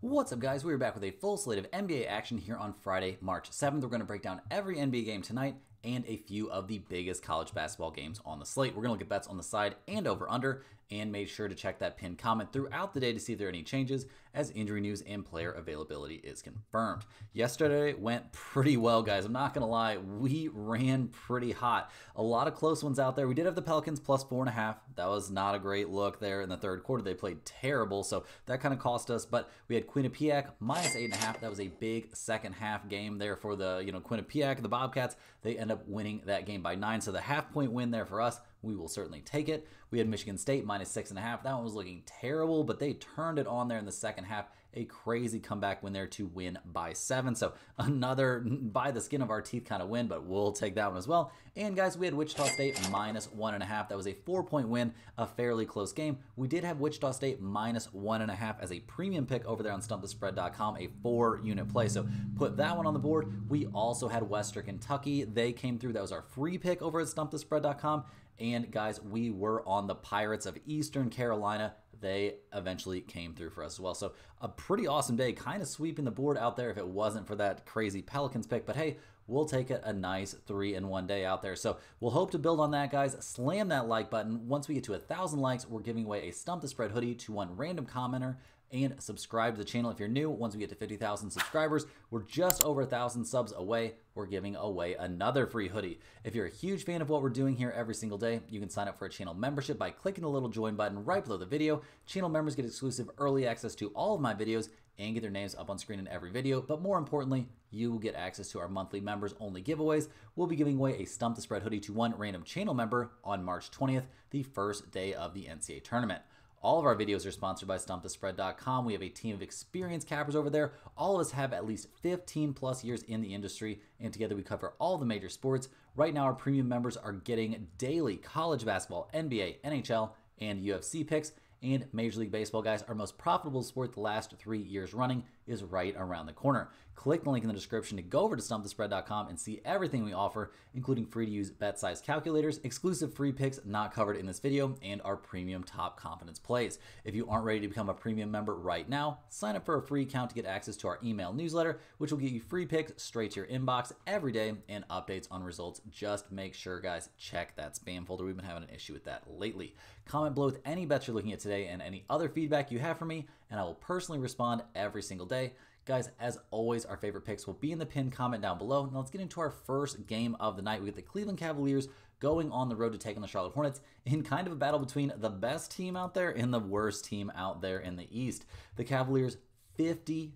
What's up, guys? We're back with a full slate of NBA action here on Friday, March 7th. We're going to break down every NBA game tonight and a few of the biggest college basketball games on the slate. We're going to look at bets on the side and over-under, and make sure to check that pinned comment throughout the day to see if there are any changes as injury news and player availability is confirmed. Yesterday went pretty well, guys. I'm not going to lie. We ran pretty hot. A lot of close ones out there. We did have the Pelicans plus 4.5. That was not a great look there in the third quarter. They played terrible, so that kind of cost us. But we had Quinnipiac minus 8.5. That was a big second half game there for the Quinnipiac, the Bobcats. They end up winning that game by 9, so the half-point win there for us. We will certainly take it. We had Michigan State minus 6.5. That one was looking terrible, but they turned it on there in the second half. A crazy comeback win there to win by 7. So another by the skin of our teeth kind of win, but we'll take that one as well. And guys, we had Wichita State minus 1.5. That was a 4-point win, a fairly close game. We did have Wichita State minus 1.5 as a premium pick over there on stumpthespread.com, a 4-unit play. So put that one on the board. We also had Western Kentucky. They came through. That was our free pick over at stumpthespread.com. And guys, we were on the Pirates of Eastern Carolina. They eventually came through for us as well. So a pretty awesome day, kind of sweeping the board out there if it wasn't for that crazy Pelicans pick. But hey, we'll take it, a nice 3-in-1 day out there. So we'll hope to build on that, guys. Slam that like button. Once we get to 1,000 likes, we're giving away a Stump the Spread hoodie to one random commenter. And subscribe to the channel if you're new. Once we get to 50,000 subscribers, we're just over 1,000 subs away. We're giving away another free hoodie. If you're a huge fan of what we're doing here every single day, you can sign up for a channel membership by clicking the little join button right below the video. Channel members get exclusive early access to all of my videos and get their names up on screen in every video. But more importantly, you will get access to our monthly members only giveaways. We'll be giving away a Stump the Spread hoodie to one random channel member on March 20th, the first day of the NCAA tournament. All of our videos are sponsored by StumpTheSpread.com. We have a team of experienced cappers over there. All of us have at least 15 plus years in the industry, and together we cover all the major sports. Right now, our premium members are getting daily college basketball, NBA, NHL, and UFC picks. And Major League Baseball, guys, our most profitable sport the last 3 years running is right around the corner. Click the link in the description to go over to StumpTheSpread.com and see everything we offer, including free-to-use bet size calculators, exclusive free picks not covered in this video, and our premium top confidence plays. If you aren't ready to become a premium member right now, sign up for a free account to get access to our email newsletter, which will get you free picks straight to your inbox every day and updates on results. Just make sure, guys, check that spam folder. We've been having an issue with that lately. Comment below with any bets you're looking at today and any other feedback you have for me, and I will personally respond every single day. Guys, as always, our favorite picks will be in the pinned comment down below. Now let's get into our first game of the night. We get the Cleveland Cavaliers going on the road to take on the Charlotte Hornets in kind of a battle between the best team out there and the worst team out there in the East. The Cavaliers 52-10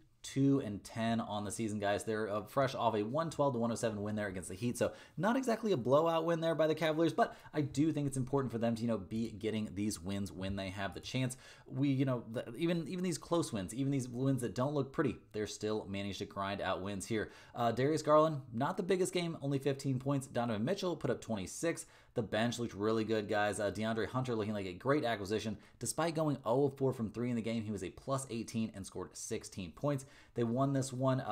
on the season, guys. They're fresh off a 112-107 win there against the Heat, so not exactly a blowout win there by the Cavaliers, but I do think it's important for them to, be getting these wins when they have the chance. We, even these close wins, even these wins that don't look pretty, they're still managed to grind out wins here. Darius Garland, not the biggest game, only 15 points. Donovan Mitchell put up 26. The bench looked really good, guys. DeAndre Hunter looking like a great acquisition. Despite going 0 of 4 from 3 in the game, he was a plus 18 and scored 16 points. They won this one,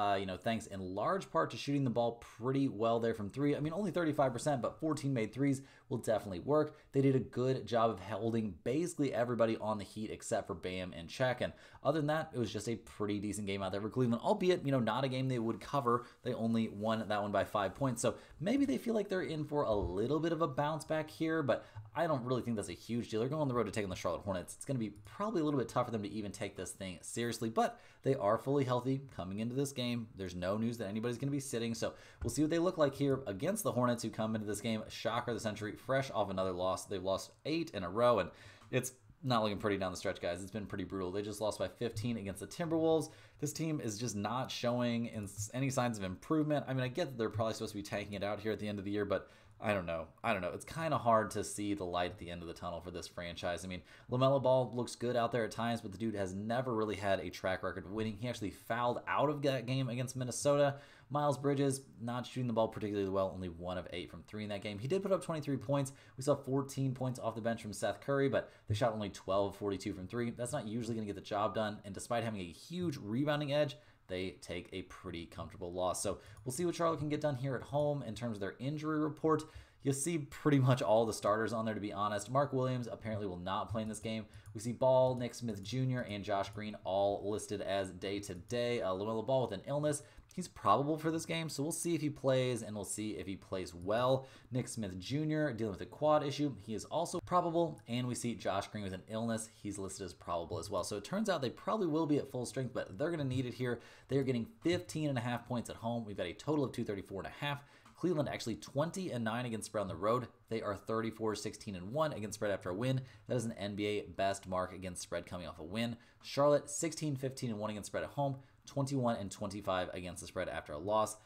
thanks in large part to shooting the ball pretty well there from 3. I mean, only 35%, but 14 made threes will definitely work. They did a good job of holding basically everybody on the Heat except for Bam and Check. And other than that, it was just a pretty decent game out there for Cleveland, albeit, not a game they would cover. They only won that one by 5 points. So maybe they feel like they're in for a little bit of a bounce back here, but I don't really think that's a huge deal. They're going on the road to take on the Charlotte Hornets. It's going to be probably a little bit tough for them to even take this thing seriously, but they are fully healthy coming into this game. There's no news that anybody's going to be sitting, so we'll see what they look like here against the Hornets, who come into this game shocker of the century, fresh off another loss. They've lost 8 in a row, and it's not looking pretty down the stretch, guys. It's been pretty brutal. They just lost by 15 against the Timberwolves. This team is just not showing any signs of improvement. I mean, I get that they're probably supposed to be tanking it out here at the end of the year, but I don't know. It's kind of hard to see the light at the end of the tunnel for this franchise. I mean, LaMelo Ball looks good out there at times, but the dude has never really had a track record of winning. He actually fouled out of that game against Minnesota. Miles Bridges, not shooting the ball particularly well, only 1 of 8 from 3 in that game. He did put up 23 points. We saw 14 points off the bench from Seth Curry, but they shot only 12 of 42 from 3. That's not usually going to get the job done, and despite having a huge rebounding edge, they take a pretty comfortable loss. So we'll see what Charlotte can get done here at home in terms of their injury report. you see pretty much all the starters on there, to be honest. Mark Williams apparently will not play in this game. We see Ball, Nick Smith Jr., and Josh Green all listed as day-to-day. LaMelo Ball with an illness. He's probable for this game, so we'll see if he plays, and we'll see if he plays well. Nick Smith Jr. dealing with a quad issue. He is also probable, and we see Josh Green with an illness. He's listed as probable as well. So it turns out they probably will be at full strength, but they're going to need it here. They are getting 15.5 points at home. We've got a total of 234.5. Cleveland actually 20-9 against spread on the road. They are 34-16-1 against spread after a win. That is an NBA best mark against spread coming off a win. Charlotte 16-15-1 against spread at home. 21-25 against the spread after a loss.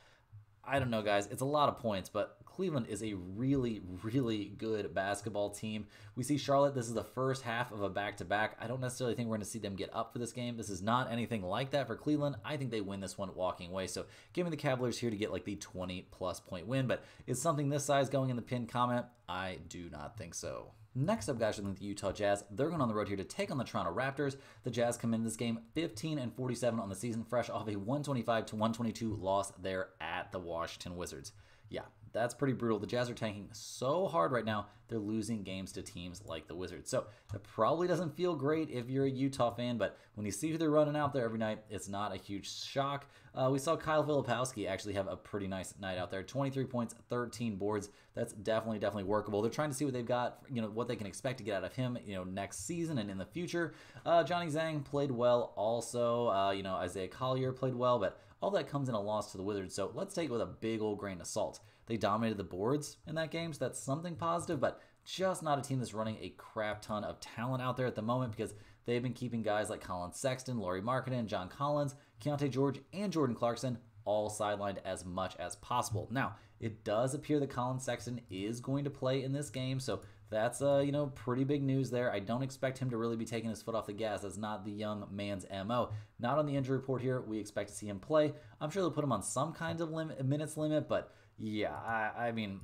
I don't know, guys. It's a lot of points, but Cleveland is a really, really good basketball team. We see Charlotte. This is the first half of a back-to-back. I don't necessarily think we're going to see them get up for this game. This is not anything like that for Cleveland. I think they win this one walking away. So give me the Cavaliers here to get like the 20-plus point win. But is something this size going in the pinned comment? I do not think so. Next up, guys, are the Utah Jazz. They're going on the road here to take on the Toronto Raptors. The Jazz come into this game 15-47 on the season, fresh off a 125-122 loss there at the Washington Wizards. Yeah, that's pretty brutal. The Jazz are tanking so hard right now, they're losing games to teams like the Wizards. So that probably doesn't feel great if you're a Utah fan, but when you see who they're running out there every night, it's not a huge shock. We saw Kyle Filipowski actually have a pretty nice night out there. 23 points, 13 boards. That's definitely workable. They're trying to see what they've got, what they can expect to get out of him, next season and in the future. Johnny Zhang played well also. Isaiah Collier played well, but all that comes in a loss to the Wizards. So let's take it with a big old grain of salt. They dominated the boards in that game, so that's something positive, but just not a team that's running a crap ton of talent out there at the moment because they've been keeping guys like Colin Sexton, Lauri Markkanen, John Collins, Keontae George, and Jordan Clarkson all sidelined as much as possible. Now, it does appear that Colin Sexton is going to play in this game, so that's pretty big news there. I don't expect him to really be taking his foot off the gas. That's not the young man's MO. Not on the injury report here. We expect to see him play. I'm sure they'll put him on some kind of minutes limit, but yeah, I mean,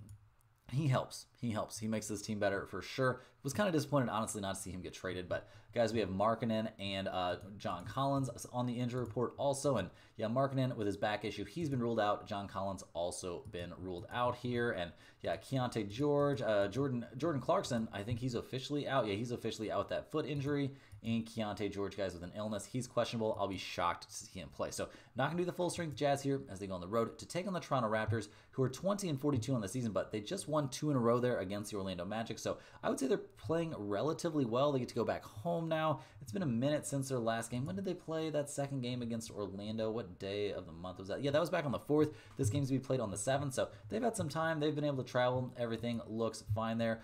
he helps. He makes this team better for sure. Was kind of disappointed, honestly, not to see him get traded. But, guys, we have Markkanen and John Collins on the injury report also. And, yeah, Markkanen with his back issue, he's been ruled out. John Collins also been ruled out here. And, yeah, Keontae George, Jordan Clarkson, I think he's officially out. Yeah, he's officially out with that foot injury. And Keontae George, guys, with an illness. He's questionable. I'll be shocked to see him play. So, not going to do the full-strength Jazz here as they go on the road to take on the Toronto Raptors, who are 20-42 on the season, but they just won 2 in a row there against the Orlando Magic. So, I would say they're playing relatively well. They get to go back home now. It's been a minute since their last game. When did they play that second game against Orlando? What day of the month was that? Yeah, that was back on the 4th. This game's to be played on the 7th, so they've had some time. They've been able to travel. Everything looks fine there.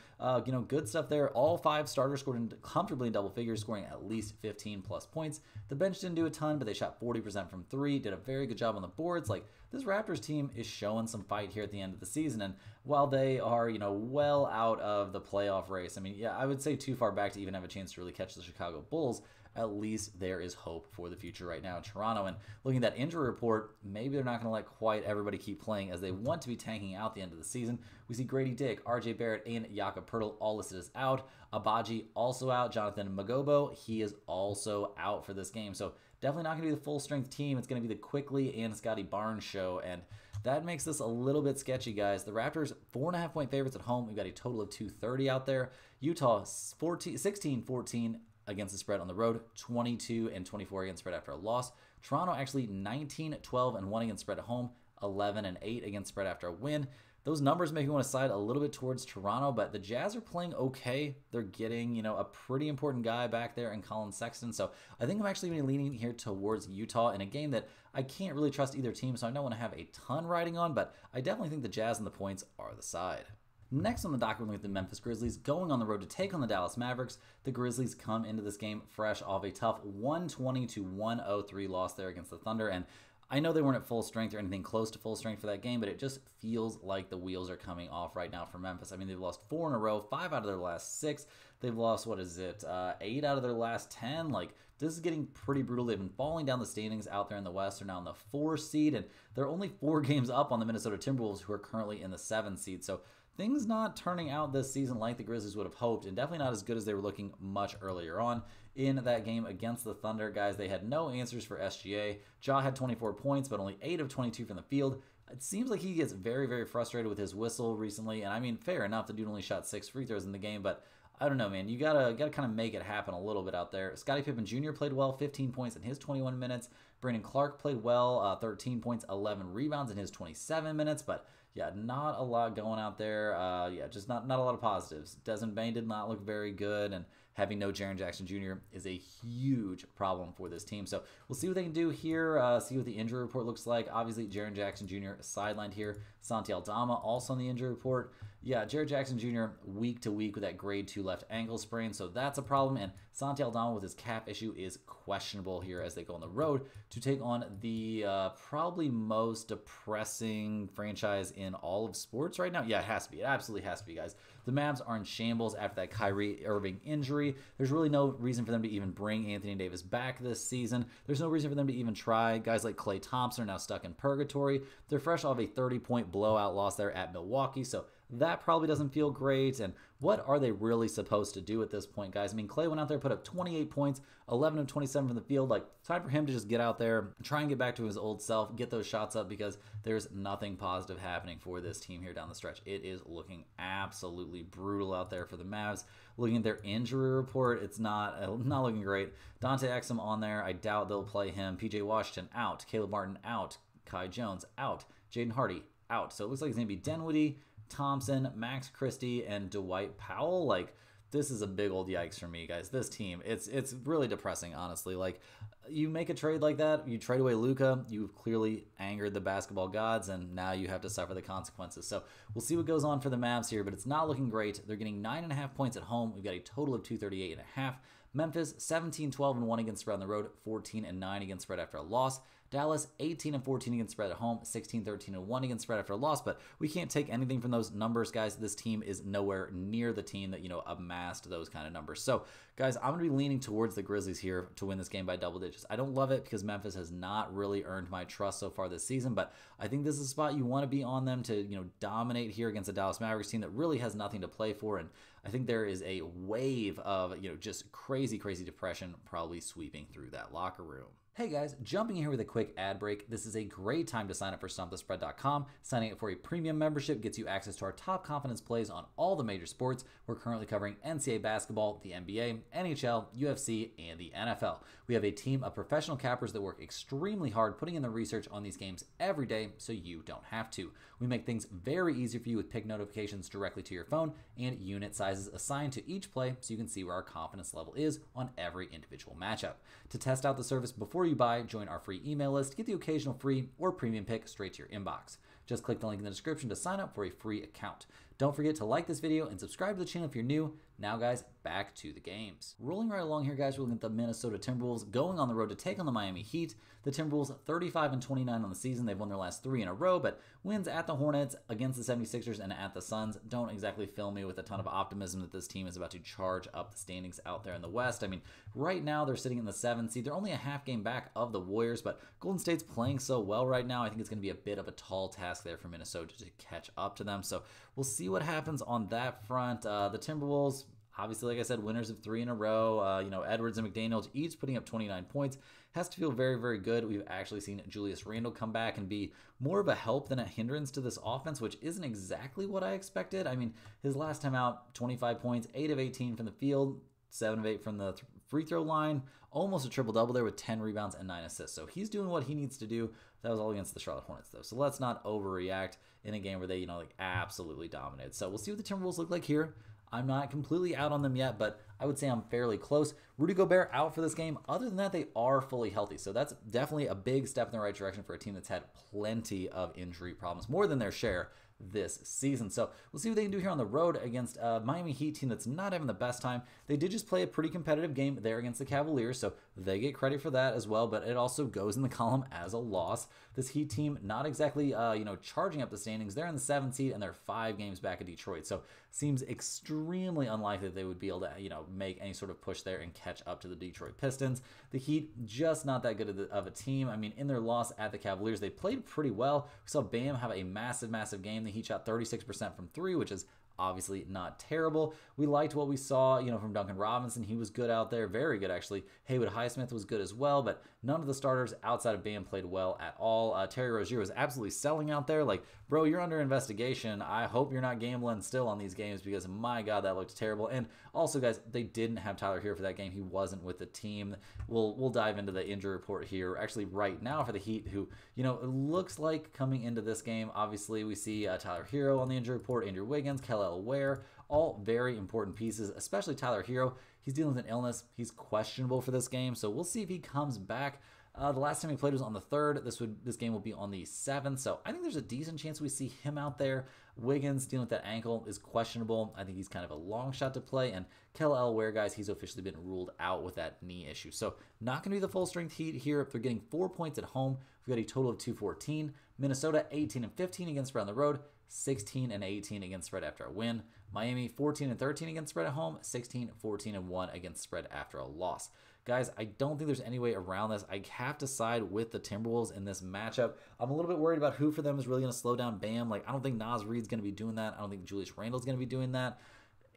Good stuff there. All 5 starters scored comfortably in double figures, scoring at least 15-plus points. The bench didn't do a ton, but they shot 40% from 3, did a very good job on the boards. Like, this Raptors team is showing some fight here at the end of the season, and while they are, well out of the playoff race, I mean, yeah, I would say too far back to even have a chance to really catch the Chicago Bulls. At least there is hope for the future right now in Toronto. And looking at that injury report, maybe they're not going to let quite everybody keep playing as they want to be tanking out the end of the season. We see Grady Dick, RJ Barrett, and Jakob Poeltl all listed as out. Abaji also out. Jonathan Magobo, he is also out for this game. So definitely not going to be the full-strength team. It's going to be the Quickly and Scotty Barnes show, and that makes this a little bit sketchy, guys. The Raptors, 4.5-point favorites at home. We've got a total of 230 out there. Utah, 16-14 against the spread on the road, 22-24 against spread after a loss. Toronto actually 19-12-1 against spread at home, 11-8 against spread after a win. Those numbers make me want to side a little bit towards Toronto, but the Jazz are playing okay. They're getting, a pretty important guy back there in Colin Sexton. So I think I'm actually going to be leaning here towards Utah in a game that I can't really trust either team, so I don't want to have a ton riding on, but I definitely think the Jazz and the points are the side. Next on the docket, we're looking at the Memphis Grizzlies going on the road to take on the Dallas Mavericks. The Grizzlies come into this game fresh off a tough 120-103 loss there against the Thunder, and I know they weren't at full strength or anything close to full strength for that game, but it just feels like the wheels are coming off right now for Memphis. I mean, they've lost 4 in a row, 5 out of their last 6. They've lost, 8 out of their last 10. Like, this is getting pretty brutal. They've been falling down the standings out there in the West. They're now in the 4 seed, and they're only 4 games up on the Minnesota Timberwolves, who are currently in the 7 seed. So things not turning out this season like the Grizzlies would have hoped, and definitely not as good as they were looking much earlier on. In that game against the Thunder, guys, they had no answers for SGA. Ja had 24 points, but only 8 of 22 from the field. It seems like he gets very, very frustrated with his whistle recently, and I mean, fair enough, the dude only shot 6 free throws in the game, but I don't know, man. You gotta kind of make it happen a little bit out there. Scottie Pippen Jr. played well, 15 points in his 21 minutes. Brandon Clark played well, 13 points, 11 rebounds in his 27 minutes, but yeah, not a lot going out there. Yeah, just not a lot of positives. Desmond Bane did not look very good, and having no Jaren Jackson Jr. is a huge problem for this team. So we'll see what they can do here, see what the injury report looks like. Obviously, Jaren Jackson Jr. sidelined here. Santi Aldama also on the injury report. Yeah, Jaren Jackson Jr. week to week with that grade 2 left ankle sprain, so that's a problem. And Santi Aldama with his calf issue is questionable here as they go on the road to take on the probably most depressing franchise in all of sports right now. Yeah, it has to be. It absolutely has to be, guys. The Mavs are in shambles after that Kyrie Irving injury. There's really no reason for them to even bring Anthony Davis back this season. There's no reason for them to even try. Guys like Klay Thompson are now stuck in purgatory. They're fresh off a 30-point blowout loss there at Milwaukee, so that probably doesn't feel great. And what are they really supposed to do at this point, guys? I mean, Klay went out there, put up 28 points, 11 of 27 from the field. Like, time for him to just get out there, try and get back to his old self, get those shots up, because there's nothing positive happening for this team here down the stretch. It is looking absolutely brutal out there for the Mavs. Looking at their injury report, it's not looking great. Dante Exum on there. I doubt they'll play him. PJ Washington out. Caleb Martin out. Kai Jones out. Jaden Hardy out. So it looks like it's going to be Dinwiddie, Thompson, Max Christie, and Dwight Powell. Like, this is a big old yikes for me, guys. This team, it's really depressing, honestly. Like, you make a trade like that, you trade away Luka, you've clearly angered the basketball gods, and now you have to suffer the consequences. So we'll see what goes on for the Mavs here, but it's not looking great. They're getting 9.5 points at home. We've got a total of 238.5. Memphis 17-12-1 against spread on the road, 14-9 against spread after a loss. Dallas 18-14 against spread at home, 16-13-1 against spread after a loss. But we can't take anything from those numbers, guys. This team is nowhere near the team that, amassed those kind of numbers. So, guys, I'm going to be leaning towards the Grizzlies here to win this game by double digits. I don't love it because Memphis has not really earned my trust so far this season, but I think this is a spot you want to be on them to, dominate here against a Dallas Mavericks team that really has nothing to play for. And I think there is a wave of, just crazy, crazy depression probably sweeping through that locker room. Hey guys, jumping in here with a quick ad break. This is a great time to sign up for StompTheSpread.com. Signing up for a premium membership gets you access to our top confidence plays on all the major sports. We're currently covering NCAA basketball, the NBA, NHL, UFC, and the NFL. We have a team of professional cappers that work extremely hard putting in the research on these games every day so you don't have to. We make things very easy for you with pick notifications directly to your phone and unit sizes assigned to each play so you can see where our confidence level is on every individual matchup. To test out the service before you buy, join our free email list, get the occasional free or premium pick straight to your inbox. Just click the link in the description to sign up for a free account. Don't forget to like this video and subscribe to the channel if you're new. Now, guys, back to the games. Rolling right along here, guys, we're looking at the Minnesota Timberwolves going on the road to take on the Miami Heat. The Timberwolves 35-29 on the season. They've won their last 3 in a row, but wins at the Hornets, against the 76ers, and at the Suns don't exactly fill me with a ton of optimism that this team is about to charge up the standings out there in the West. I mean, right now they're sitting in the 7th seed. They're only a half game back of the Warriors, but Golden State's playing so well right now. I think it's going to be a bit of a tall task there for Minnesota to catch up to them. So we'll see what happens on that front. The Timberwolves, obviously, like I said, winners of 3 in a row. Edwards and McDaniels each putting up 29 points. Has to feel very, very good. We've actually seen Julius Randle come back and be more of a help than a hindrance to this offense, which isn't exactly what I expected. I mean, his last time out, 25 points, 8 of 18 from the field, 7 of 8 from the free throw line, almost a triple-double there with 10 rebounds and 9 assists. So he's doing what he needs to do. That was all against the Charlotte Hornets, though. So let's not overreact in a game where they, absolutely dominated. So we'll see what the Timberwolves look like here. I'm not completely out on them yet, but I would say I'm fairly close. Rudy Gobert out for this game. Other than that, they are fully healthy. So that's definitely a big step in the right direction for a team that's had plenty of injury problems, more than their share this season. So we'll see what they can do here on the road against a Miami Heat team that's not having the best time. They did just play a pretty competitive game there against the Cavaliers, so they get credit for that as well, but it also goes in the column as a loss. This Heat team not exactly charging up the standings. They're in the 7th seed and they're 5 games back of Detroit. So seems extremely unlikely that they would be able to, make any sort of push there and catch up to the Detroit Pistons. The Heat, just not that good of a team. I mean, in their loss at the Cavaliers, they played pretty well. We saw Bam have a massive, massive game. The Heat shot 36% from three, which is obviously not terrible. We liked what we saw, from Duncan Robinson. He was good out there, very good actually. Haywood Highsmith was good as well, but none of the starters outside of Bam played well at all. Terry Rozier was absolutely selling out there. Like, bro, you're under investigation. I hope you're not gambling still on these games because, my God, that looked terrible. And also, guys, they didn't have Tyler Hero for that game. He wasn't with the team. We'll dive into the injury report here actually right now for the Heat, who, it looks like coming into this game, obviously we see Tyler Hero on the injury report, Andrew Wiggins, Kel'el Ware, all very important pieces, especially Tyler Hero. He's dealing with an illness. He's questionable for this game, so we'll see if he comes back. The last time he played was on the 3rd. This game will be on the 7th, so I think there's a decent chance we see him out there. Wiggins dealing with that ankle is questionable. I think he's kind of a long shot to play, and Kel'el Ware, guys, he's officially been ruled out with that knee issue. So not going to be the full-strength Heat here. They're getting 4 points at home. We've got a total of 214. Minnesota 18-15 against spread on the road, 16-18 against spread after a win. Miami 14-13 against spread at home, 16-14-1 against spread after a loss. Guys, I don't think there's any way around this. I have to side with the Timberwolves in this matchup. I'm a little bit worried about who for them is really going to slow down Bam. Like, I don't think Naz Reid's going to be doing that. I don't think Julius Randle's going to be doing that.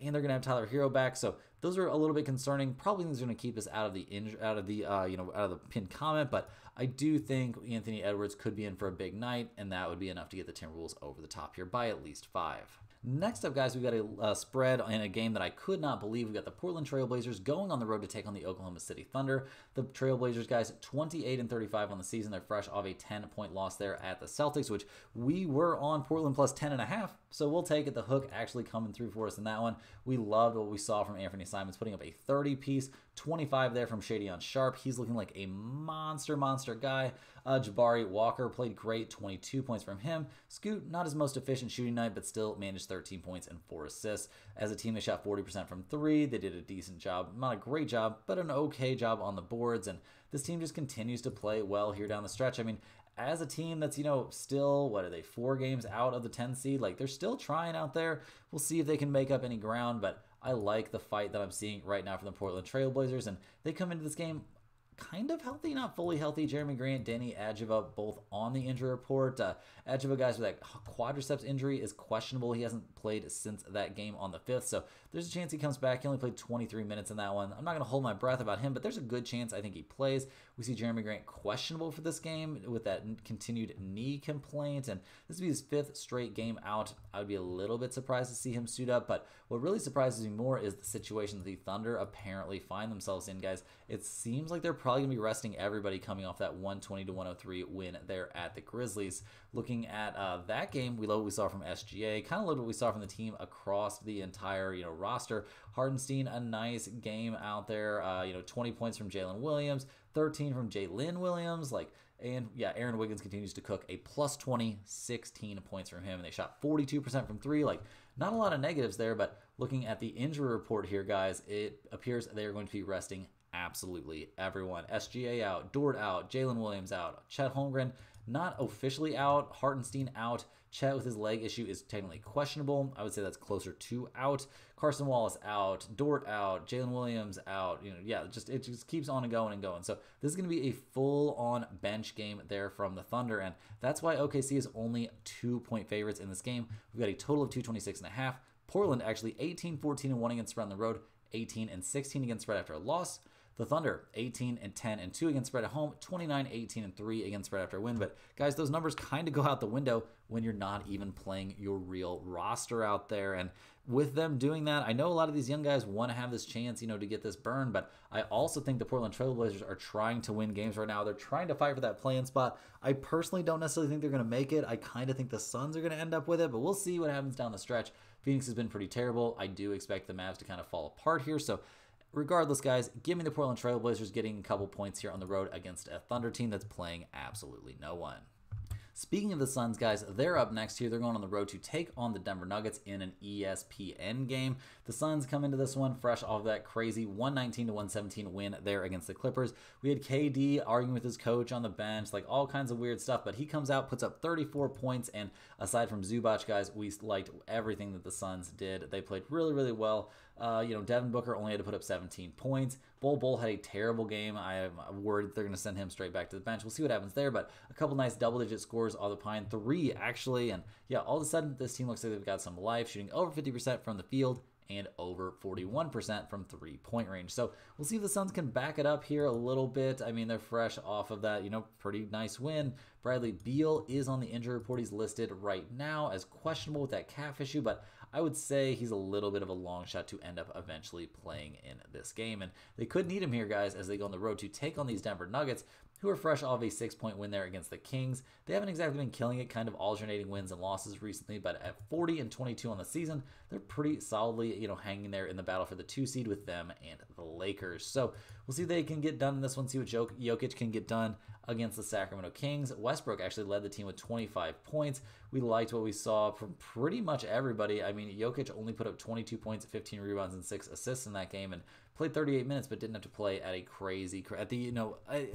And they're going to have Tyler Hero back, so those are a little bit concerning. Probably things are going to keep us out of the pinned comment, but I do think Anthony Edwards could be in for a big night, and that would be enough to get the Timberwolves over the top here by at least 5. Next up, guys, we've got a spread in a game that I could not believe. We've got the Portland Trailblazers going on the road to take on the Oklahoma City Thunder. The Trailblazers, guys, 28-35 on the season. They're fresh off a 10-point loss there at the Celtics, which we were on Portland plus 10.5. So we'll take it. The hook actually coming through for us in that one. We loved what we saw from Anthony Simons, putting up a 30-piece, 25 there from Shadion Sharp. He's looking like a monster guy. Jabari Walker played great, 22 points from him. Scoot, not his most efficient shooting night, but still managed 13 points and 4 assists. As a team, they shot 40% from 3. They did a decent job. Not a great job, but an okay job on the boards. And this team just continues to play well here down the stretch. I mean, as a team that's, still, 4 games out of the 10 seed, like, they're still trying out there. We'll see if they can make up any ground, but I like the fight that I'm seeing right now from the Portland Trailblazers, and they come into this game kind of healthy, not fully healthy. Jeremy Grant, Danny Adjeva, both on the injury report. Adjeva, guys, with that quadriceps injury is questionable. He hasn't played since that game on the 5th, so there's a chance he comes back. He only played 23 minutes in that one. I'm not going to hold my breath about him, but there's a good chance I think he plays. We see Jeremy Grant questionable for this game with that continued knee complaint, and this will be his 5th straight game out. I would be a little bit surprised to see him suit up, but what really surprises me more is the situation that the Thunder apparently find themselves in, guys. It seems like they're probably going to be resting everybody coming off that 120-103 win there at the Grizzlies. Looking at that game, we love what we saw from SGA. Kind of loved what we saw from the team across the entire roster. Hardenstein, a nice game out there. 20 points from Jalen Williams, 13 from Jalen Williams. And yeah, Aaron Wiggins continues to cook, a plus 20, 16 points from him. And they shot 42% from 3. Not a lot of negatives there, but looking at the injury report here, guys, it appears they are going to be resting absolutely everyone. SGA out, Dort out, Jalen Williams out, Chet Holmgren not officially out, Hartenstein out. Chet with his leg issue is technically questionable. I would say that's closer to out. Carson Wallace out, Dort out, Jalen Williams out. It just keeps on and going. So this is going to be a full-on bench game there from the Thunder, and that's why OKC is only 2-point favorites in this game. We've got a total of 226.5. Portland actually 18-14-1 against spread on the road, 18-16 against spread after a loss. The Thunder, 18-10-2 against spread at home, 29-18-3 against spread after a win. But, guys, those numbers kind of go out the window when you're not even playing your real roster out there. And with them doing that, I know a lot of these young guys want to have this chance, to get this burn. But I also think the Portland Trailblazers are trying to win games right now. They're trying to fight for that play-in spot. I personally don't necessarily think they're going to make it. I kind of think the Suns are going to end up with it. But we'll see what happens down the stretch. Phoenix has been pretty terrible. I do expect the Mavs to kind of fall apart here. So, regardless, guys, give me the Portland Trailblazers getting a couple points here on the road against a Thunder team that's playing absolutely no one. Speaking of the Suns, guys, they're up next here. They're going on the road to take on the Denver Nuggets in an ESPN game. The Suns come into this one fresh off that crazy 119-117 win there against the Clippers. We had KD arguing with his coach on the bench, like all kinds of weird stuff, but he comes out, puts up 34 points, and aside from Zubac, guys, we liked everything that the Suns did. They played really, really well. Devin Booker only had to put up 17 points. Bol had a terrible game. I'm worried they're going to send him straight back to the bench. We'll see what happens there, but a couple nice double-digit scores all the pine, 3 actually, and yeah, all of a sudden this team looks like they've got some life, shooting over 50% from the field and over 41% from three-point range. So we'll see if the Suns can back it up here a little bit. I mean, they're fresh off of that, pretty nice win. Bradley Beal is on the injury report. He's listed right now as questionable with that calf issue, but I would say he's a little bit of a long shot to end up eventually playing in this game. And they could need him here, guys, as they go on the road to take on these Denver Nuggets, who are fresh off a 6-point win there against the Kings. They haven't exactly been killing it, kind of alternating wins and losses recently, but at 40-22 on the season, they're pretty solidly, hanging there in the battle for the 2 seed with them and the Lakers. So we'll see if they can get done in this one, see what Jokic can get done against the Sacramento Kings. Westbrook actually led the team with 25 points. We liked what we saw from pretty much everybody. I mean, Jokic only put up 22 points, 15 rebounds, and 6 assists in that game, and played 38 minutes, but didn't have to play at a crazy,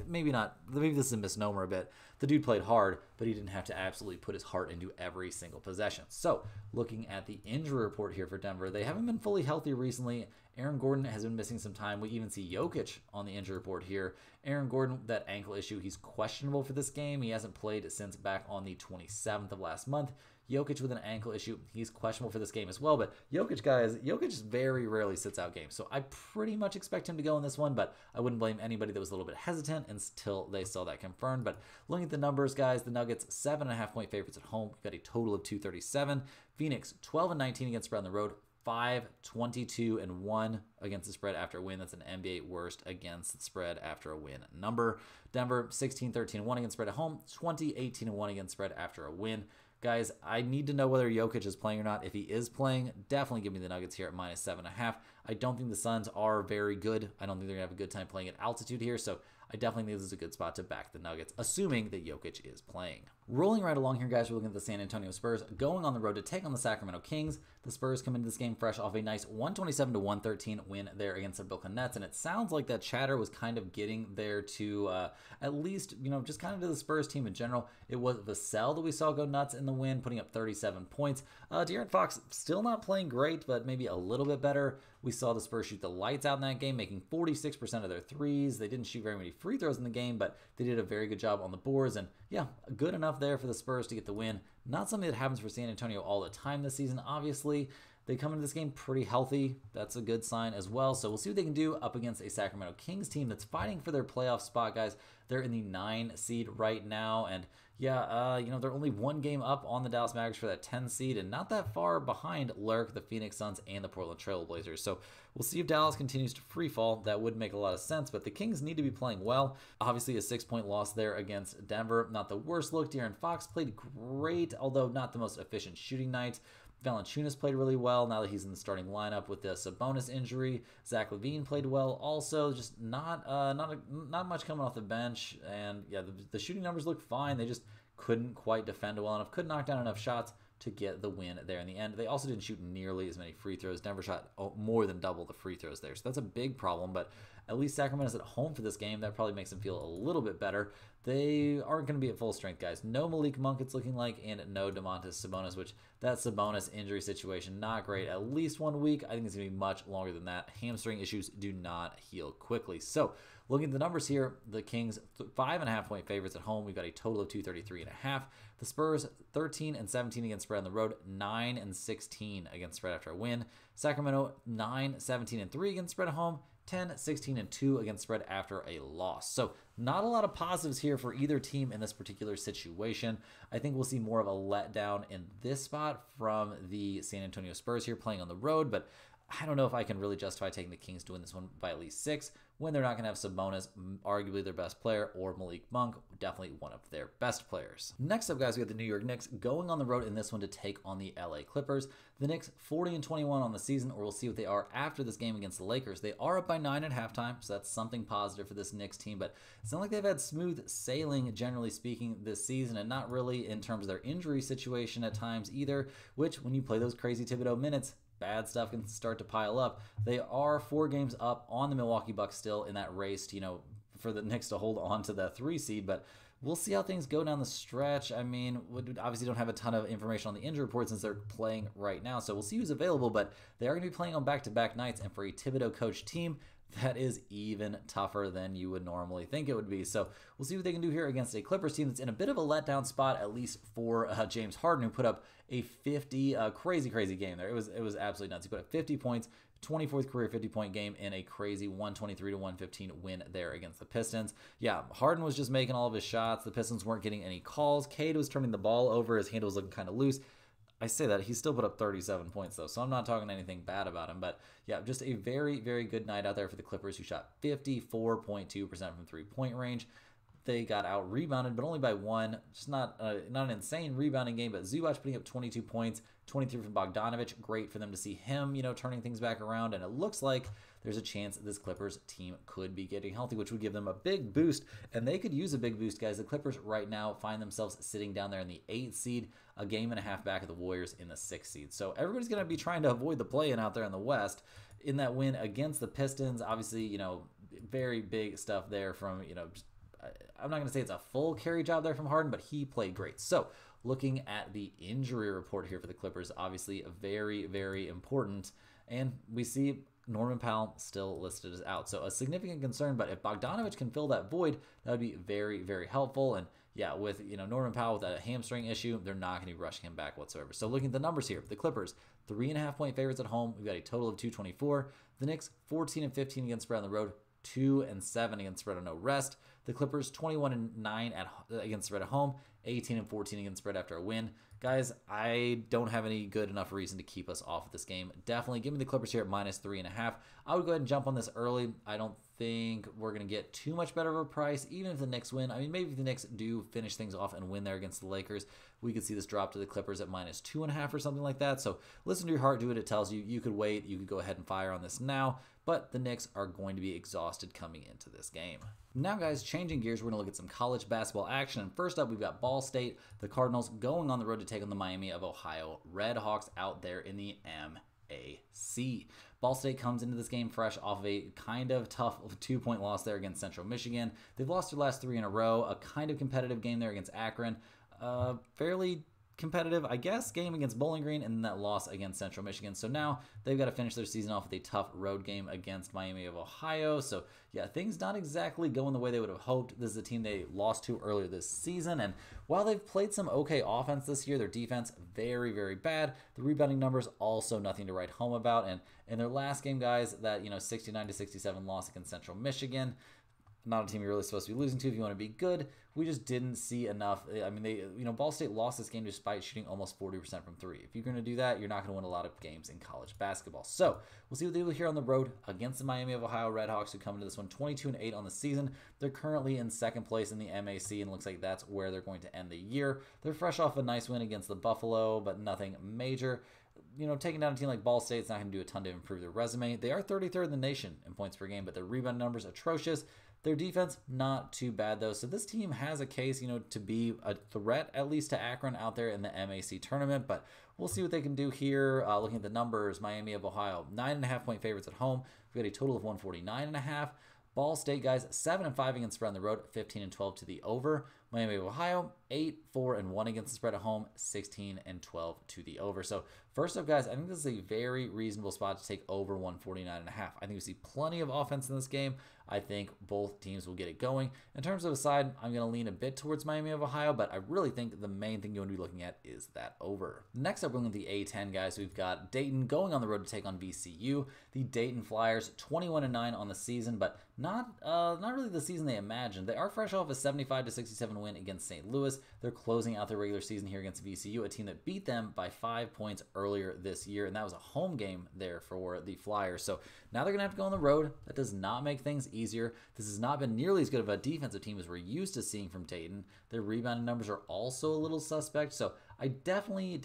maybe this is a misnomer a bit. The dude played hard, but he didn't have to absolutely put his heart into every single possession. So, looking at the injury report here for Denver, they haven't been fully healthy recently. Aaron Gordon has been missing some time. We even see Jokic on the injury report here. Aaron Gordon, that ankle issue, he's questionable for this game. He hasn't played since back on the 27th of last month. Jokic with an ankle issue, he's questionable for this game as well. But Jokic very rarely sits out games. So I pretty much expect him to go in this one, but I wouldn't blame anybody that was a little bit hesitant until they saw that confirmed. But looking at the numbers, guys, the Nuggets, 7.5-point favorites at home. We've got a total of 237. Phoenix, 12-19 against spread on the road. 5-22-1 against the spread after a win. That's an NBA worst against the spread after a win number. Denver, 16-13-1 against spread at home. 20-18-1 against spread after a win. Guys, I need to know whether Jokic is playing or not. If he is playing, definitely give me the Nuggets here at -7.5. I don't think the Suns are very good. I don't think they're going to have a good time playing at altitude here, so I definitely think this is a good spot to back the Nuggets, assuming that Jokic is playing. Rolling right along here, guys, we're looking at the San Antonio Spurs going on the road to take on the Sacramento Kings. The Spurs come into this game fresh off a nice 127-113 win there against the Brooklyn Nets, and it sounds like that chatter was kind of getting there to at least, just kind of to the Spurs team in general. It was Vassell that we saw go nuts in the win, putting up 37 points. De'Aaron Fox still not playing great, but maybe a little bit better. We saw the Spurs shoot the lights out in that game, making 46% of their threes. They didn't shoot very many free throws in the game, but they did a very good job on the boards, and yeah, good enough there for the Spurs to get the win. Not something that happens for San Antonio all the time this season, obviously. They come into this game pretty healthy. That's a good sign as well. So we'll see what they can do up against a Sacramento Kings team that's fighting for their playoff spot, guys. They're in the 9 seed right now, and yeah, they're only 1 game up on the Dallas Mavericks for that 10 seed, and not that far behind lurk the Phoenix Suns and the Portland Trail Blazers. So we'll see if Dallas continues to free fall. That would make a lot of sense, but the Kings need to be playing well. Obviously, a 6-point loss there against Denver. Not the worst look. De'Aaron Fox played great, although not the most efficient shooting night. Valanciunas played really well now that he's in the starting lineup with the Sabonis injury. Zach LaVine played well also, just not much coming off the bench. And yeah, the shooting numbers looked fine. They just couldn't quite defend well enough, couldn't knock down enough shots to get the win there in the end. They also didn't shoot nearly as many free throws. Denver shot more than double the free throws there. So that's a big problem, but at least Sacramento's at home for this game. That probably makes them feel a little bit better. They aren't going to be at full strength, guys. No Malik Monk, it's looking like, and no Domantas Sabonis, which that Sabonis injury situation, not great. At least 1 week. I think it's going to be much longer than that. Hamstring issues do not heal quickly. So looking at the numbers here, the Kings 5.5-point favorites at home. We've got a total of 233.5. The Spurs 13-17 against spread on the road, 9-16 against spread after a win. Sacramento 9-17-3 against spread at home. 10-16-2 against spread after a loss. So not a lot of positives here for either team in this particular situation. I think we'll see more of a letdown in this spot from the San Antonio Spurs here playing on the road, but I don't know if I can really justify taking the Kings to win this one by at least 6 when they're not going to have Sabonis, arguably their best player, or Malik Monk, definitely one of their best players. Next up, guys, we have the New York Knicks going on the road in this one to take on the LA Clippers. The Knicks 40-21 on the season, or we'll see what they are after this game against the Lakers. They are up by 9 at halftime, so that's something positive for this Knicks team, but it's not like they've had smooth sailing, generally speaking, this season, and not really in terms of their injury situation at times either, which when you play those crazy Thibodeau minutes, bad stuff can start to pile up. They are 4 games up on the Milwaukee Bucks still in that race, for the Knicks to hold on to the 3 seed, but we'll see how things go down the stretch. I mean, we obviously don't have a ton of information on the injury report since they're playing right now, so we'll see who's available, but they are going to be playing on back-to-back nights, and for a Thibodeau coach team, that is even tougher than you would normally think it would be. So we'll see what they can do here against a Clippers team that's in a bit of a letdown spot, at least for James Harden, who put up a 50 crazy game there. It was absolutely nuts. He put up 50 points, 24th career 50-point game in a crazy 123-115 win there against the Pistons. Yeah, Harden was just making all of his shots. The Pistons weren't getting any calls. Cade was turning the ball over. His handle was looking kind of loose. I say that, he still put up 37 points, though, so I'm not talking anything bad about him. But, yeah, just a very, very good night out there for the Clippers, who shot 54.2% from three-point range. They got out-rebounded, but only by 1. Just not an insane rebounding game, but Zubac putting up 22 points, 23 from Bogdanovic. Great for them to see him, turning things back around. And it looks like there's a chance this Clippers team could be getting healthy, which would give them a big boost. And they could use a big boost, guys. The Clippers right now find themselves sitting down there in the 8th seed, a game and a half back of the Warriors in the 6th seed. So everybody's going to be trying to avoid the play-in out there in the West. In that win against the Pistons, obviously, very big stuff there from, I'm not going to say it's a full carry job there from Harden, but he played great. So looking at the injury report here for the Clippers, obviously very, very important. And we see Norman Powell still listed as out. So a significant concern, but if Bogdanovic can fill that void, that would be very, very helpful. And yeah, with Norman Powell with that hamstring issue, they're not going to be rushing him back whatsoever. So looking at the numbers here, the Clippers, 3.5-point favorites at home. We've got a total of 224. The Knicks, 14-15 against spread on the road, 2-7 against spread on no rest. The Clippers 21-9 against spread at home, 18-14 against spread after a win. Guys, I don't have any good enough reason to keep us off of this game. Definitely give me the Clippers here at -3.5. I would go ahead and jump on this early. I don't think we're going to get too much better of a price, even if the Knicks win. I mean, maybe if the Knicks do finish things off and win there against the Lakers, we could see this drop to the Clippers at -2.5 or something like that. So listen to your heart, do what it tells you. You could wait. You could go ahead and fire on this now, but the Knicks are going to be exhausted coming into this game. Now, guys, changing gears, we're going to look at some college basketball action. And first up, we've got Ball State, the Cardinals, going on the road to take on the Miami of Ohio Redhawks out there in the MAC. Ball State comes into this game fresh off of a kind of tough 2-point loss there against Central Michigan. They've lost their last 3 in a row, a kind of competitive game there against Akron. Fairly competitive, I guess, game against Bowling Green, and then that loss against Central Michigan. So now they've got to finish their season off with a tough road game against Miami of Ohio. So yeah, things not exactly going the way they would have hoped. This is a team they lost to earlier this season, and while they've played some okay offense this year, their defense very, very bad. The rebounding numbers also nothing to write home about. And in their last game, guys, that 69-67 loss against Central Michigan, not a team you're really supposed to be losing to if you want to be good. We just didn't see enough. I mean, Ball State lost this game despite shooting almost 40% from 3. If you're going to do that, you're not going to win a lot of games in college basketball. So we'll see what they do here on the road against the Miami of Ohio Redhawks, who come into this one 22-8 on the season. They're currently in 2nd place in the MAC, and looks like that's where they're going to end the year. They're fresh off a nice win against the Buffalo, but nothing major. Taking down a team like Ball State, it's not going to do a ton to improve their resume. They are 33rd in the nation in points per game, but their rebound numbers atrocious. Their defense, not too bad, though. So this team has a case, to be a threat, at least to Akron out there in the MAC tournament. But we'll see what they can do here. Looking at the numbers, Miami of Ohio, 9.5-point favorites at home. We've got a total of 149.5. Ball State, guys, 7-5 against spread on the road, 15-12 to the over. Miami of Ohio, 8-4-1 against the spread at home, 16-12 to the over. So first up, guys, I think this is a very reasonable spot to take over 149.5. I think we see plenty of offense in this game. I think both teams will get it going. In terms of a side, I'm going to lean a bit towards Miami of Ohio, but I really think the main thing you want to be looking at is that over. Next up, we're looking at the A10, guys. We've got Dayton going on the road to take on VCU. The Dayton Flyers, 21-9 on the season, but not really the season they imagined. They are fresh off a 75-67 win against St. Louis. They're closing out their regular season here against VCU, a team that beat them by 5 points earlier this year, and that was a home game there for the Flyers. So now they're going to have to go on the road. That does not make things easier. This has not been nearly as good of a defensive team as we're used to seeing from Dayton. Their rebounding numbers are also a little suspect, so I definitely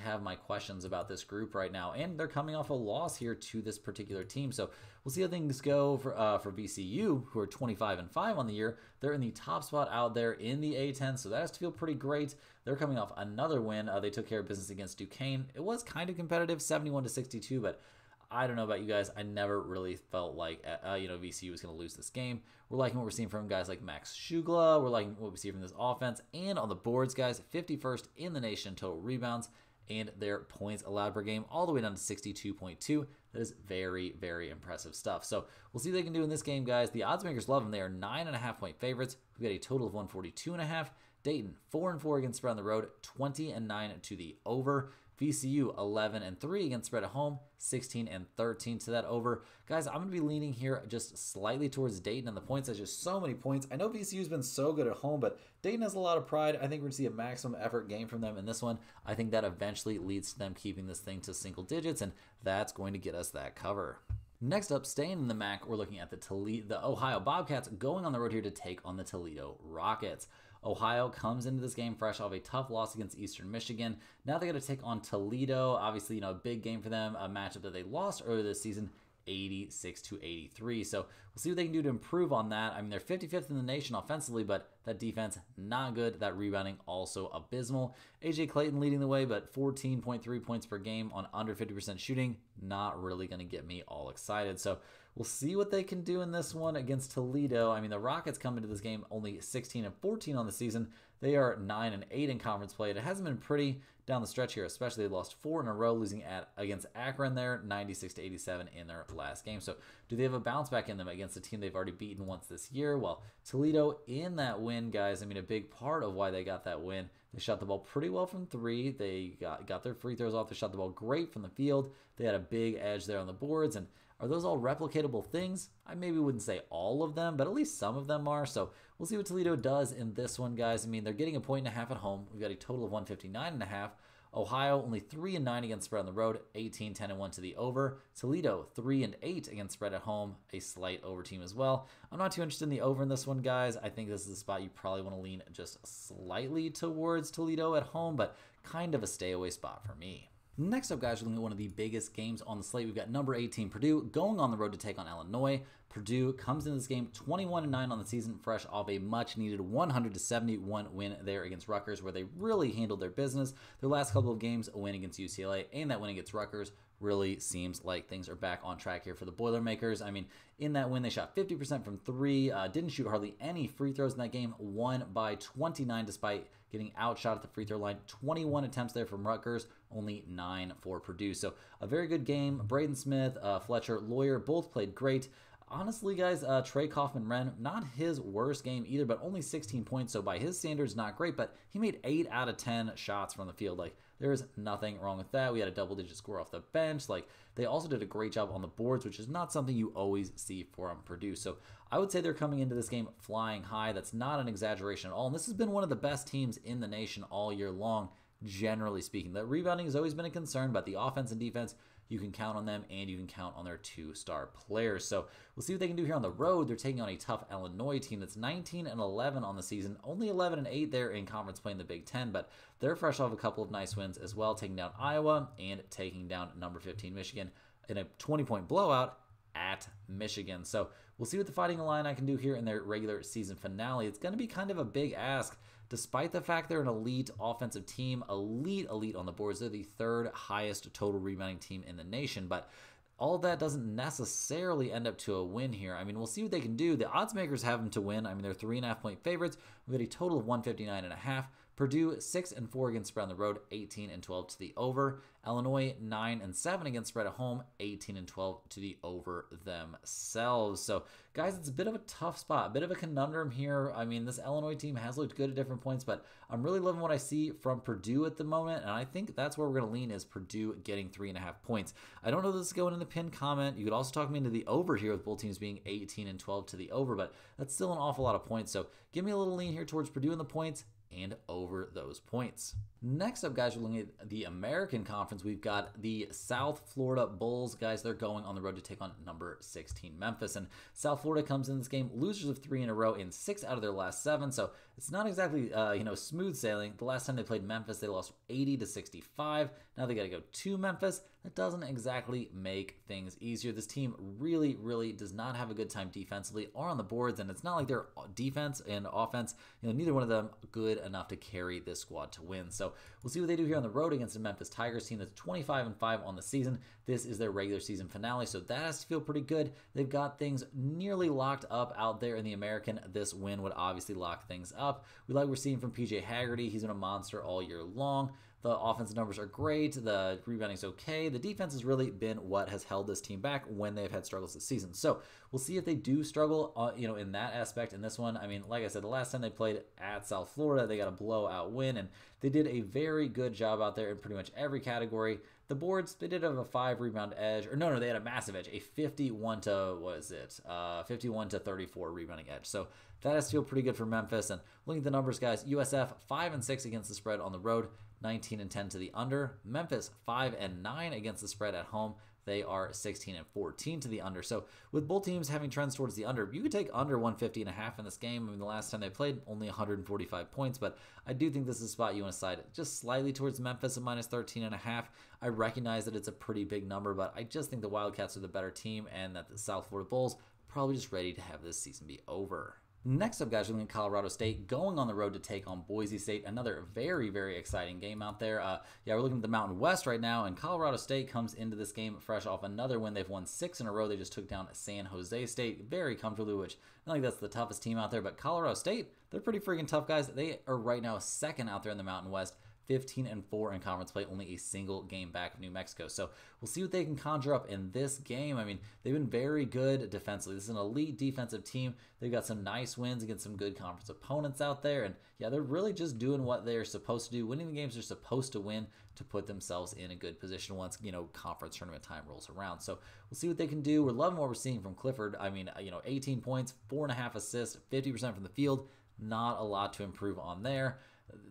have my questions about this group right now, and they're coming off a loss here to this particular team. So we'll see how things go for VCU, who are 25-5 on the year. They're in the top spot out there in the A10, so that has to feel pretty great. They're coming off another win. They took care of business against Duquesne. It was kind of competitive, 71-62, but I don't know about you guys. I never really felt like VCU was going to lose this game. We're liking what we're seeing from guys like Max Shugla. We're liking what we see from this offense. And on the boards, guys, 51st in the nation total rebounds and their points allowed per game all the way down to 62.2. That is very, very impressive stuff. So we'll see what they can do in this game, guys. The odds makers love them. They are 9.5-point favorites. We've got a total of 142.5. Dayton, 4-4 against spread on the road, 20-9 to the over. VCU 11-3 against spread at home, 16-13 to that over. Guys, I'm going to be leaning here just slightly towards Dayton, and the points. There's just so many points. I know VCU's been so good at home, but Dayton has a lot of pride. I think we're going to see a maximum effort game from them in this one. I think that eventually leads to them keeping this thing to single digits, and that's going to get us that cover. Next up, staying in the MAC, we're looking at the Ohio Bobcats going on the road here to take on the Toledo Rockets. Ohio comes into this game fresh off a tough loss against Eastern Michigan. Now they got to take on Toledo. Obviously, a big game for them, a matchup that they lost earlier this season, 86-83. So we'll see what they can do to improve on that. I mean, they're 55th in the nation offensively, but that defense, not good. That rebounding, also abysmal. AJ Clayton leading the way, but 14.3 points per game on under 50% shooting. Not really going to get me all excited. So we'll see what they can do in this one against Toledo. I mean, the Rockets come into this game only 16-14 on the season. They are 9-8 in conference play. It hasn't been pretty down the stretch here, especially they lost 4 in a row, losing against Akron there, 96-87 in their last game. So do they have a bounce back in them against a team they've already beaten once this year? Well, Toledo in that win, guys, I mean, a big part of why they got that win, they shot the ball pretty well from 3. They got their free throws off. They shot the ball great from the field. They had a big edge there on the boards, and are those all replicatable things? I maybe wouldn't say all of them, but at least some of them are. So we'll see what Toledo does in this one, guys. I mean, they're getting a 1.5 at home. We've got a total of 159.5. Ohio only 3-9 against spread on the road, 18-10-1 to the over. Toledo 3-8 against spread at home, a slight over team as well. I'm not too interested in the over in this one, guys. I think this is a spot you probably want to lean just slightly towards Toledo at home, but kind of a stay away spot for me. Next up, guys, we're looking at one of the biggest games on the slate. We've got number 18 Purdue going on the road to take on Illinois. Purdue comes into this game 21-9 on the season, fresh off a much-needed 100-71 win there against Rutgers, where they really handled their business. Their last couple of games, a win against UCLA and that win against Rutgers, really seems like things are back on track here for the Boilermakers. I mean, in that win, they shot 50% from 3, didn't shoot hardly any free throws in that game, won by 29 despite getting outshot at the free throw line. 21 attempts there from Rutgers, only 9 for Purdue. So a very good game. Braden Smith, Fletcher, Lawyer, both played great. Honestly, guys, Trey Kaufman-Renn, not his worst game either, but only 16 points, so by his standards, not great, but he made 8 out of 10 shots from the field. Like, there is nothing wrong with that. We had a double-digit score off the bench. Like, they also did a great job on the boards, which is not something you always see from Purdue. So I would say they're coming into this game flying high. That's not an exaggeration at all, and this has been one of the best teams in the nation all year long, generally speaking. The rebounding has always been a concern, but the offense and defense, you can count on them, and you can count on their 2-star players. So we'll see what they can do here on the road. They're taking on a tough Illinois team that's 19-11 on the season, only 11-8 there in conference play in the Big Ten, but they're fresh off a couple of nice wins as well, taking down Iowa and taking down number 15 Michigan in a 20-point blowout at Michigan. So we'll see what the Fighting Illini can do here in their regular season finale. It's going to be kind of a big ask, despite the fact they're an elite offensive team, elite on the boards. They're the 3rd highest total rebounding team in the nation, but all that doesn't necessarily end up to a win here. I mean, we'll see what they can do. The odds makers have them to win. I mean, they're 3.5-point favorites. We had a total of 159.5. Purdue 6-4 against spread on the road, 18-12 to the over. Illinois 9-7 against spread at home, 18-12 to the over themselves. So, guys, it's a bit of a tough spot, a bit of a conundrum here. I mean, this Illinois team has looked good at different points, but I'm really loving what I see from Purdue at the moment, and I think that's where we're going to lean is Purdue getting 3.5 points. I don't know if this is going in the pinned comment. You could also talk me into the over here with both teams being 18-12 to the over, but that's still an awful lot of points. So, give me a little lean here towards Purdue in the points and over those points. Next up, guys, we're looking at the American Conference. We've got the South Florida Bulls. Guys, they're going on the road to take on number 16 Memphis. And South Florida comes in this game losers of 3 in a row in 6 out of their last 7. So it's not exactly smooth sailing. The last time they played Memphis, they lost 80-65. Now they got to go to Memphis. That doesn't exactly make things easier. This team really, really does not have a good time defensively or on the boards, and it's not like their defense and offense, neither one of them good enough to carry this squad to win. So we'll see what they do here on the road against the Memphis Tigers team that's 25-5 on the season. This is their regular season finale, so that has to feel pretty good. They've got things nearly locked up out there in the American. This win would obviously lock things up. We like what we're seeing from PJ Haggerty. He's been a monster all year long. The offensive numbers are great. The rebounding's okay. The defense has really been what has held this team back when they've had struggles this season. So we'll see if they do struggle, in that aspect. In this one, I mean, like I said, the last time they played at South Florida, they got a blowout win, and they did a very good job out there in pretty much every category. The boards, they did have a 5 rebound edge, or no, they had a massive edge, a 51 to 34 rebounding edge. So that has to feel pretty good for Memphis. And looking at the numbers, guys, USF 5-6 against the spread on the road, 19-10 to the under. Memphis 5-9 against the spread at home. They are 16-14 to the under. So with both teams having trends towards the under, you could take under 150.5 in this game. I mean, the last time they played, only 145 points, but I do think this is a spot you want to side just slightly towards Memphis at -13.5. I recognize that it's a pretty big number, but I just think the Wildcats are the better team and that the South Florida Bulls are probably just ready to have this season be over. Next up, guys, we're looking at Colorado State going on the road to take on Boise State. Another very, very exciting game out there. We're looking at the Mountain West right now, and Colorado State comes into this game fresh off another win. They've won 6 in a row. They just took down San Jose State very comfortably, which I don't think that's the toughest team out there, but Colorado State, they're pretty freaking tough, guys. They are right now second out there in the Mountain West. 15-4 in conference play, only a single game back of New Mexico. So we'll see what they can conjure up in this game. I mean, they've been very good defensively. This is an elite defensive team. They've got some nice wins against some good conference opponents out there. And yeah, they're really just doing what they're supposed to do, winning the games they're supposed to win to put themselves in a good position once, conference tournament time rolls around. So we'll see what they can do. We're loving what we're seeing from Clifford. I mean, 18 points, 4.5 assists, 50% from the field. Not a lot to improve on there.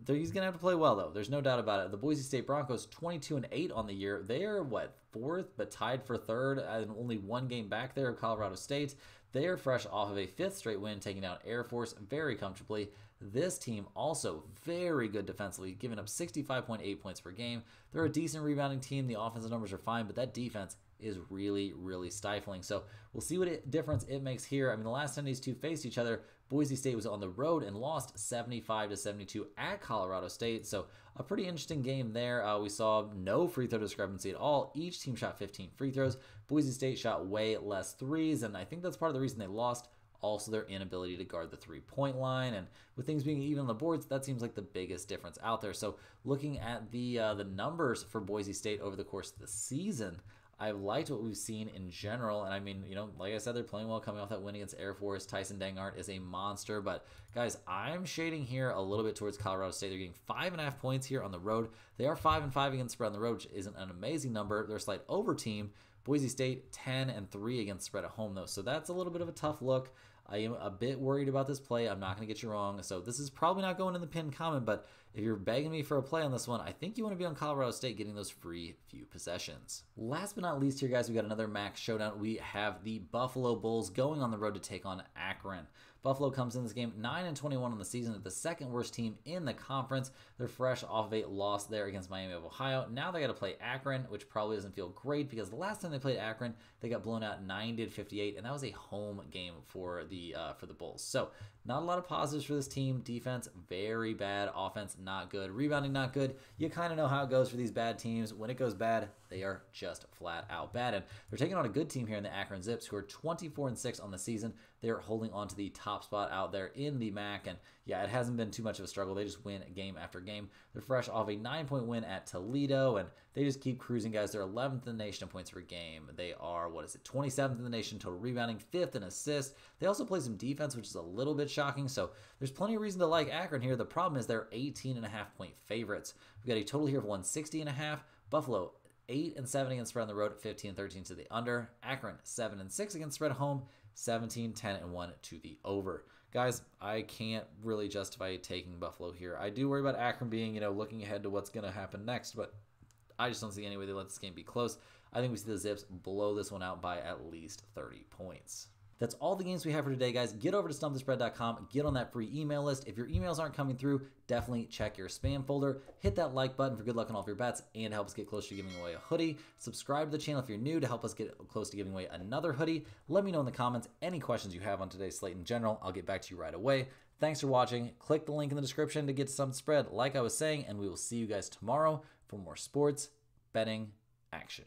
He's going to have to play well, though. There's no doubt about it. The Boise State Broncos, 22-8 on the year. They are, 4th, but tied for 3rd, and only 1 game back there of Colorado State. They are fresh off of a 5th straight win, taking down Air Force very comfortably. This team also very good defensively, giving up 65.8 points per game. They're a decent rebounding team. The offensive numbers are fine, but that defense is really, really stifling. So we'll see what difference it makes here. I mean, the last time these two faced each other, Boise State was on the road and lost 75-72 at Colorado State. So a pretty interesting game there. We saw no free throw discrepancy at all. Each team shot 15 free throws. Boise State shot way less threes, and I think that's part of the reason they lost. Also, their inability to guard the three-point line, and with things being even on the boards, that seems like the biggest difference out there. So looking at the numbers for Boise State over the course of the season, I've liked what we've seen in general, and I mean, like I said, they're playing well coming off that win against Air Force. Tyson Dangart is a monster, but guys, I'm shading here a little bit towards Colorado State. They're getting 5.5 points here on the road. They are 5-5 against spread on the road, which isn't an amazing number. They're a slight over team. Boise State 10-3 against spread at home, though, so that's a little bit of a tough look. I am a bit worried about this play. I'm not going to get you wrong. So this is probably not going in the pinned comment, but if you're begging me for a play on this one, I think you want to be on Colorado State getting those free few possessions. Last but not least here, guys, we got another MAC showdown. We have the Buffalo Bulls going on the road to take on Akron. Buffalo comes in this game 9-21 on the season. They're the second worst team in the conference. They're fresh off of a loss there against Miami of Ohio. Now they got to play Akron, which probably doesn't feel great because the last time they played Akron, they got blown out 90-58, and that was a home game for the Bulls. So not a lot of positives for this team. Defense, very bad. Offense, not good. Rebounding, not good. You kind of know how it goes for these bad teams. When it goes bad, they are just flat out bad. And they're taking on a good team here in the Akron Zips, who are 24-6 on the season. They're holding on to the top spot out there in the MAC. And yeah, it hasn't been too much of a struggle. They just win game after game. They're fresh off a 9-point win at Toledo, and they just keep cruising, guys. They're 11th in the nation in points per game. They are, 27th in the nation total rebounding, 5th in assists. They also play some defense, which is a little bit shocking. So there's plenty of reason to like Akron here. The problem is they're 18.5-point favorites. We've got a total here of 160.5. Buffalo 8-7 against spread on the road, 15-13 to the under. Akron 7-6 against spread at home, 17-10-1 to the over. Guys, I can't really justify taking Buffalo here. I do worry about Akron being, looking ahead to what's going to happen next, but I just don't see any way they let this game be close. I think we see the Zips blow this one out by at least 30 points. That's all the games we have for today, guys. Get over to stumpthespread.com. Get on that free email list. If your emails aren't coming through, definitely check your spam folder. Hit that like button for good luck on all of your bets and help us get closer to giving away a hoodie. Subscribe to the channel if you're new to help us get close to giving away another hoodie. Let me know in the comments any questions you have on today's slate in general. I'll get back to you right away. Thanks for watching. Click the link in the description to get some spread, like I was saying, and we will see you guys tomorrow for more sports betting action.